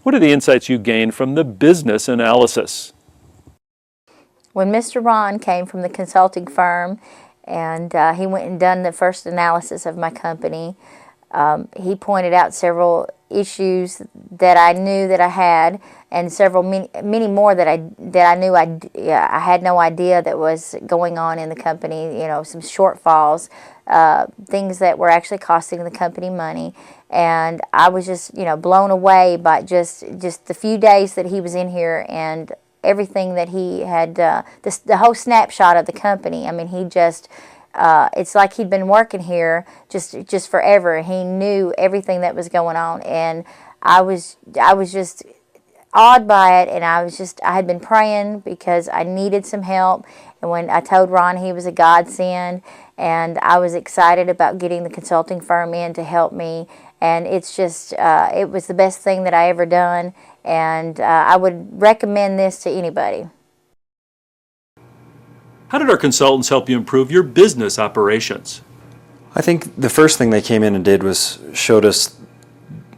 What are the insights you gained from the business analysis? When Mr. Ron came from the consulting firm and he went and done the first analysis of my company, he pointed out several issues that I knew that I had, and many more that I knew I had no idea that was going on in the company. You know, some shortfalls, things that were actually costing the company money, and I was just blown away by just the few days that he was in here and everything that he had, the whole snapshot of the company. I mean, he just. It's like he'd been working here just forever. He knew everything that was going on, and I was just awed by it. And I had been praying because I needed some help. And when I told Ron, he was a godsend, and I was excited about getting the consulting firm in to help me. And it's just it was the best thing that I ever done, and I would recommend this to anybody. How did our consultants help you improve your business operations? I think the first thing they came in and did was showed us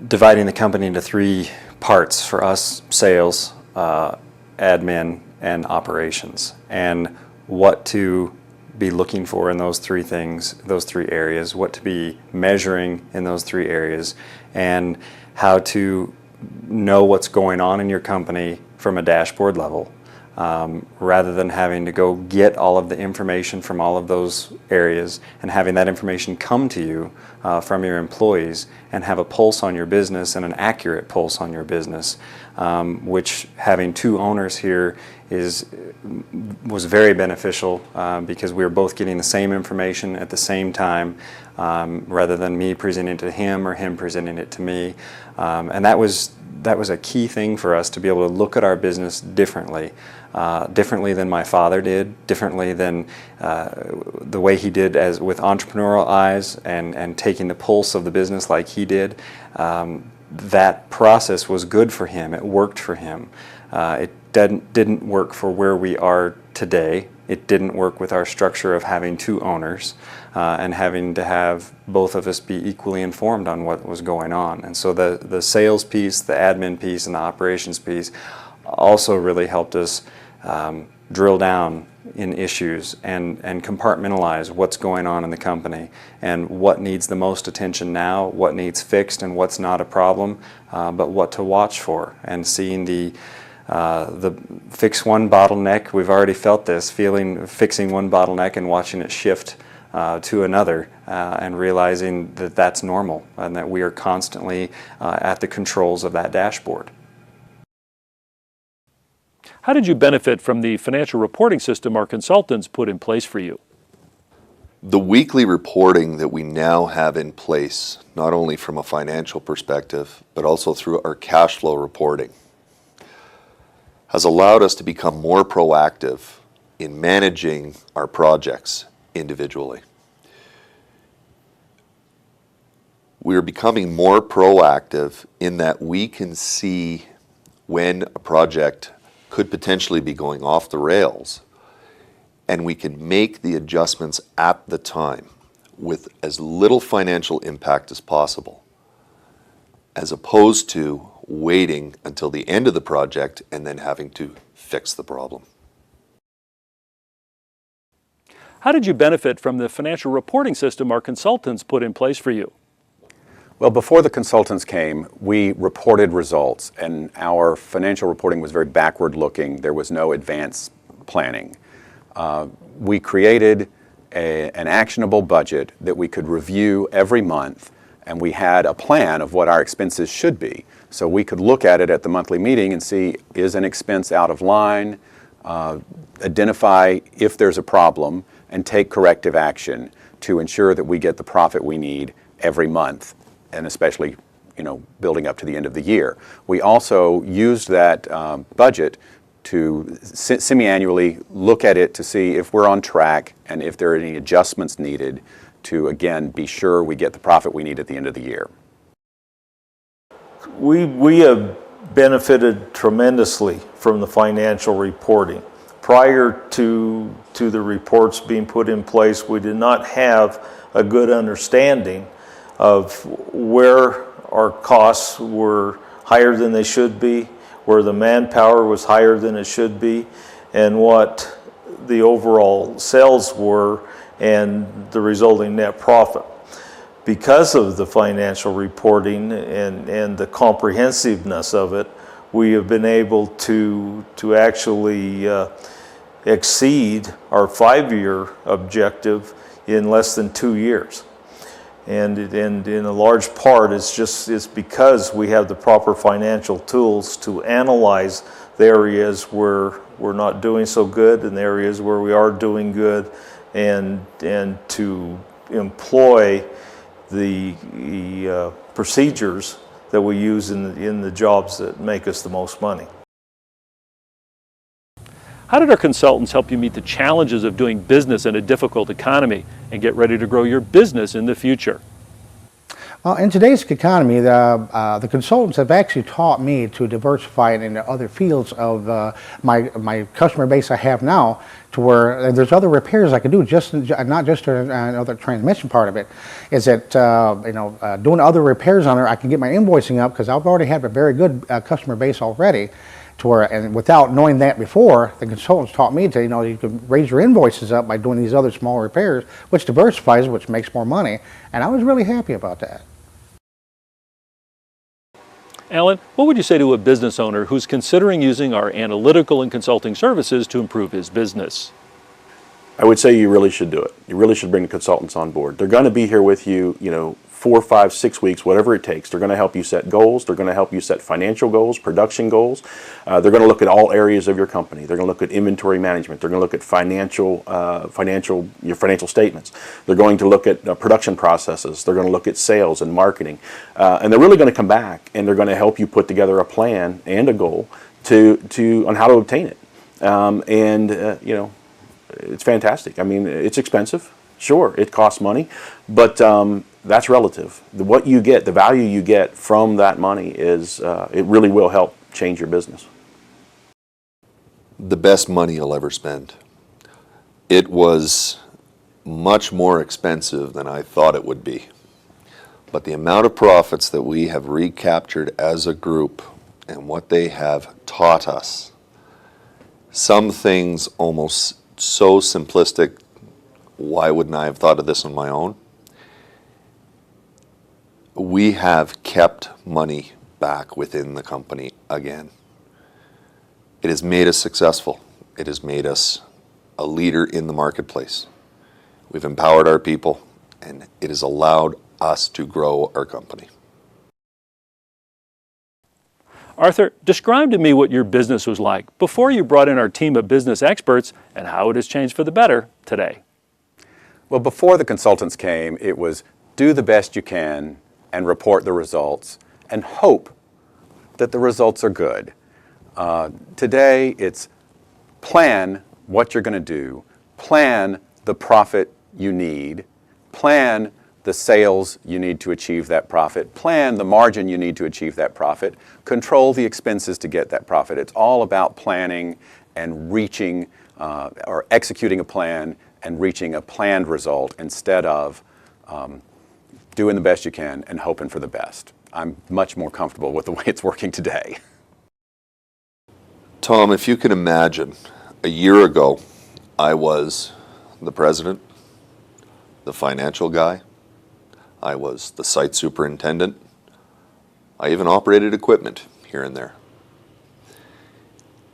dividing the company into three parts for us: sales, admin, and operations, and what to be looking for in those three things, those three areas, what to be measuring in those three areas, and how to know what's going on in your company from a dashboard level. Rather than having to go get all of the information from all of those areas and having that information come to you from your employees, and have a pulse on your business and an accurate pulse on your business, which having two owners here was very beneficial because we were both getting the same information at the same time, rather than me presenting it to him or him presenting it to me. And that was a key thing for us, to be able to look at our business differently. Differently than my father did, differently than the way he did with entrepreneurial eyes and taking the pulse of the business like he did. That process was good for him. It worked for him. It didn't work for where we are today. It didn't work with our structure of having two owners and having to have both of us be equally informed on what was going on. And so the sales piece, the admin piece, and the operations piece also really helped us drill down in issues and compartmentalize what's going on in the company and what needs the most attention now, what needs fixed and what's not a problem, but what to watch for. And seeing the fix one bottleneck, we've already felt this, fixing one bottleneck and watching it shift to another, and realizing that that's normal and that we are constantly at the controls of that dashboard. How did you benefit from the financial reporting system our consultants put in place for you? The weekly reporting that we now have in place, not only from a financial perspective, but also through our cash flow reporting, has allowed us to become more proactive in managing our projects individually. We are becoming more proactive in that we can see when a project could potentially be going off the rails, and we can make the adjustments at the time with as little financial impact as possible, as opposed to waiting until the end of the project and then having to fix the problem. How did you benefit from the financial reporting system our consultants put in place for you? Well, before the consultants came, we reported results, and our financial reporting was very backward-looking. There was no advance planning. We created an actionable budget that we could review every month, and we had a plan of what our expenses should be. So we could look at it at the monthly meeting and see, is an expense out of line, identify if there's a problem, and take corrective action to ensure that we get the profit we need every month, and especially, building up to the end of the year. We also used that budget to semi-annually look at it to see if we're on track and if there are any adjustments needed to, again, be sure we get the profit we need at the end of the year. We have benefited tremendously from the financial reporting. Prior to the reports being put in place, we did not have a good understanding of where our costs were higher than they should be, where the manpower was higher than it should be, and what the overall sales were and the resulting net profit. Because of the financial reporting and the comprehensiveness of it, we have been able to actually exceed our 5-year objective in less than 2 years. And in a large part, it's because we have the proper financial tools to analyze the areas where we're not doing so good and the areas where we are doing good, and to employ the procedures that we use in the jobs that make us the most money. How did our consultants help you meet the challenges of doing business in a difficult economy and get ready to grow your business in the future? Well, in today's economy, the consultants have actually taught me to diversify it into other fields of my customer base I have now, to where there's other repairs I can do, not just another transmission part of it. Is that doing other repairs on there, I can get my invoicing up because I've already have a very good customer base already. To where, and without knowing that before, the consultants taught me to, you can raise your invoices up by doing these other small repairs, which diversifies, which makes more money, and I was really happy about that. Alan, what would you say to a business owner who's considering using our analytical and consulting services to improve his business? I would say you really should do it. You really should bring the consultants on board. They're going to be here with you, 4, 5, 6 weeks, whatever it takes. They're going to help you set goals. They're going to help you set financial goals, production goals. They're going to look at all areas of your company. They're going to look at inventory management. They're going to look at your financial statements. They're going to look at production processes. They're going to look at sales and marketing. And they're really going to come back and they're going to help you put together a plan and a goal on how to obtain it. It's fantastic. I mean, it's expensive. Sure, it costs money, but that's relative. What you get, the value you get from that money is, it really will help change your business. The best money you'll ever spend. It was much more expensive than I thought it would be. But the amount of profits that we have recaptured as a group and what they have taught us, some things almost so simplistic, why wouldn't I have thought of this on my own? We have kept money back within the company again. It has made us successful. It has made us a leader in the marketplace. We've empowered our people, and it has allowed us to grow our company. Arthur, describe to me what your business was like before you brought in our team of business experts and how it has changed for the better today. Well, before the consultants came, it was do the best you can and report the results and hope that the results are good. Today, it's plan what you're going to do, plan the profit you need, plan the sales you need to achieve that profit, plan the margin you need to achieve that profit, control the expenses to get that profit. It's all about planning and reaching or executing a plan and reaching a planned result instead of doing the best you can and hoping for the best. I'm much more comfortable with the way it's working today. Tom, if you can imagine, a year ago, I was the president, the financial guy, I was the site superintendent, I even operated equipment here and there.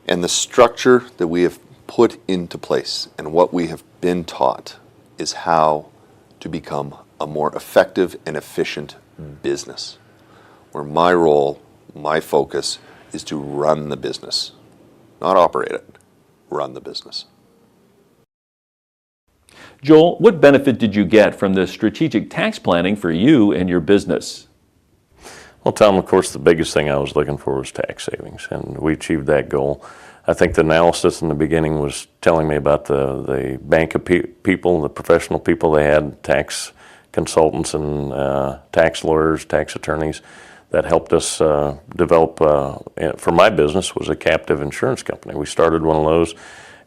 And the structure that we have put into place and what we have been taught is how to become a more effective and efficient business, where my role, my focus is to run the business, not operate it, run the business. Joel, what benefit did you get from the strategic tax planning for you and your business? Well, Tom, of course, the biggest thing I was looking for was tax savings, and we achieved that goal. I think the analysis in the beginning was telling me about the bank of people, the professional people they had, tax consultants and tax lawyers, tax attorneys, that helped us develop, for my business, was a captive insurance company. We started one of those,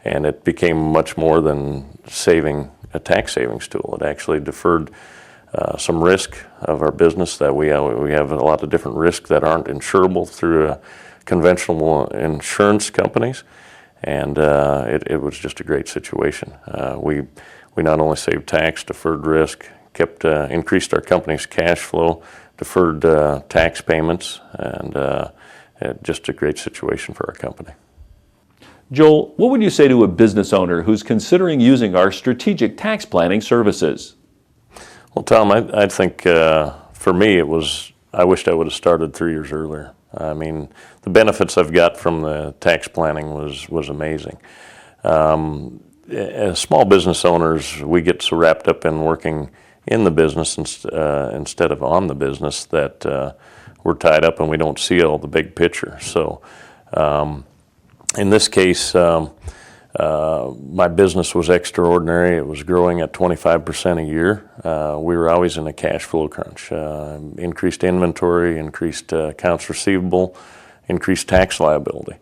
and it became much more than saving a tax savings tool. It actually deferred some risk of our business that we have a lot of different risks that aren't insurable through conventional insurance companies, and it was just a great situation. We not only saved tax, deferred risk, increased our company's cash flow, deferred tax payments, and just a great situation for our company. Joel, what would you say to a business owner who's considering using our strategic tax planning services? Well, Tom, I think for me I wished I would have started 3 years earlier. I mean, the benefits I've got from the tax planning was amazing. As small business owners, we get so wrapped up in working in the business instead of on the business that we're tied up and we don't see all the big picture. So in this case, my business was extraordinary. It was growing at 25% a year. We were always in a cash flow crunch. Increased inventory, increased accounts receivable, increased tax liability.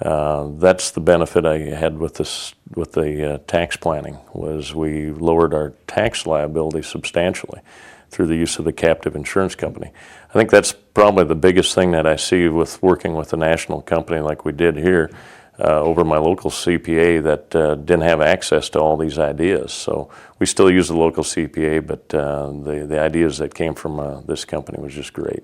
That's the benefit I had with the tax planning, was we lowered our tax liability substantially through the use of the captive insurance company. I think that's probably the biggest thing that I see with working with a national company like we did here over my local CPA that didn't have access to all these ideas. So we still use the local CPA, but the ideas that came from this company was just great.